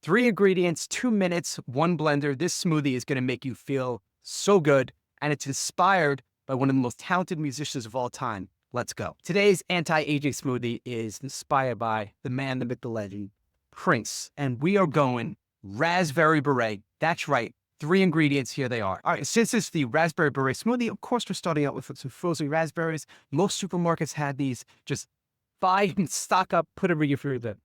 3 ingredients, 2 minutes, 1 blender. This smoothie is going to make you feel so good, and it's inspired by one of the most talented musicians of all time. Let's go. Today's anti-aging smoothie is inspired by the man, the myth, the legend, Prince, and we are going Raspberry Beret. That's right. 3 ingredients, here they are. All right, since it's the Raspberry Beret smoothie, of course, we're starting out with some frozen raspberries. Most supermarkets have these. Just buy and stock up, put them in your freezer.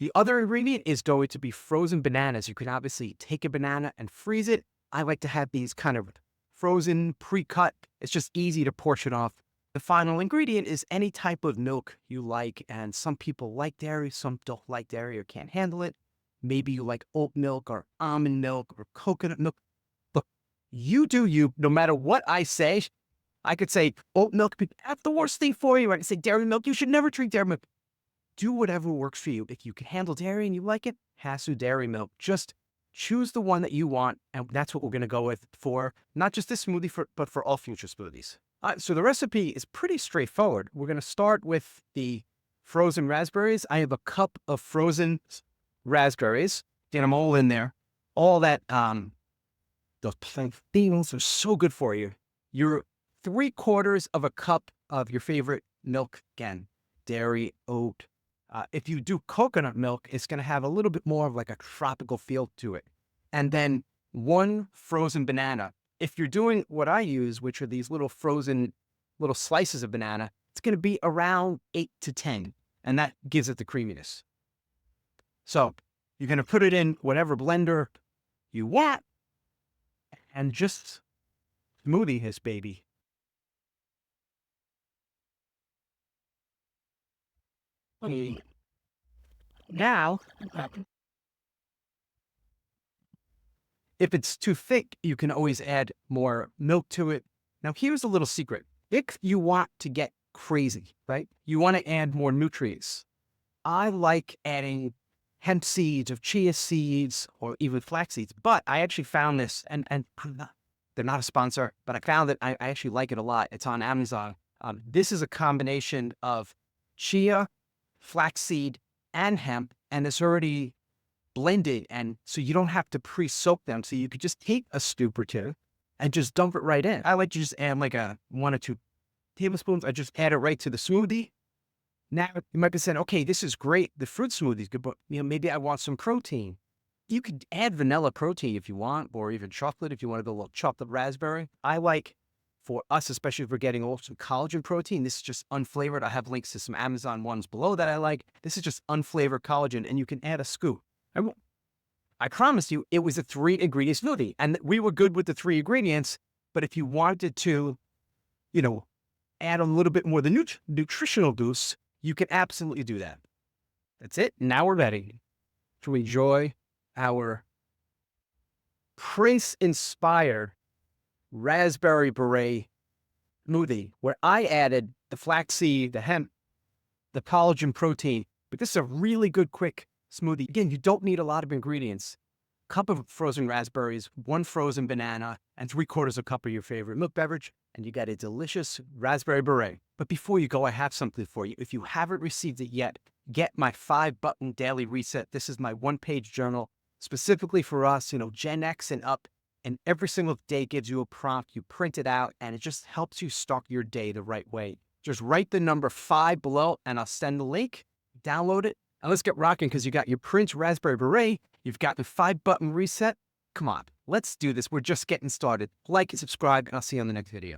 The other ingredient is going to be frozen bananas. You can obviously take a banana and freeze it. I like to have these kind of frozen, pre-cut. It's just easy to portion off. The final ingredient is any type of milk you like, and some people like dairy, some don't like dairy or can't handle it. Maybe you like oat milk or almond milk or coconut milk. Look, you do you, no matter what I say. I could say oat milk, that's the worst thing for you. I could say dairy milk, you should never drink dairy milk. Do whatever works for you. If you can handle dairy and you like it, Hasu dairy milk. Just choose the one that you want, and that's what we're going to go with for not just this smoothie, but for all future smoothies. All right, so the recipe is pretty straightforward. We're going to start with the frozen raspberries. I have a cup of frozen raspberries. Get them all in there. All that, those things are so good for you. You're 3/4 of a cup of your favorite milk, again, dairy, oat. If you do coconut milk, it's going to have a little bit more of like a tropical feel to it. And then 1 frozen banana. If you're doing what I use, which are these little frozen little slices of banana, it's going to be around 8 to 10. And that gives it the creaminess. So you're going to put it in whatever blender you want and just smoothie this baby. Now, if it's too thick, you can always add more milk to it. Now, here's a little secret. If you want to get crazy, right? You want to add more nutrients. I like adding hemp seeds or chia seeds or even flax seeds, but I actually found this, and they're not a sponsor, but I found that I actually like it a lot. It's on Amazon. This is a combination of chia, flaxseed, and hemp, and it's already blended, and so you don't have to pre-soak them. So you could just take a scoop or two and just dump it right in. I like to just add like 1 or 2 tablespoons. I just add it right to the smoothie. Now you might be saying, okay, this is great. The fruit smoothie is good, but maybe I want some protein. You could add vanilla protein if you want, or even chocolate if you want to go a little chocolate raspberry. I like, for us, especially if we're getting also collagen protein, this is just unflavored. I have links to some Amazon ones below that I like. This is just unflavored collagen, and you can add a scoop. I promise you, it was a 3 ingredient smoothie, and we were good with the 3 ingredients. But if you wanted to, add a little bit more of the nutritional boost, you can absolutely do that. That's it. Now we're ready to enjoy our Prince-inspired Raspberry Beret smoothie, where I added the flaxseed, the hemp, the collagen protein. But this is a really good, quick smoothie. Again, you don't need a lot of ingredients. Cup of frozen raspberries, 1 frozen banana, and 3/4 a cup of your favorite milk beverage, and you got a delicious Raspberry Beret. But before you go, I have something for you. If you haven't received it yet, get my 5-button daily reset. This is my 1-page journal specifically for us, Gen X and up. And every single day gives you a prompt. You print it out, and it just helps you start your day the right way. Just write the number 5 below, and I'll send the link. Download it, and let's get rocking, because you got your Prince Raspberry Beret. You've got the 5-button reset. Come on, let's do this. We're just getting started. Like and subscribe, and I'll see you on the next video.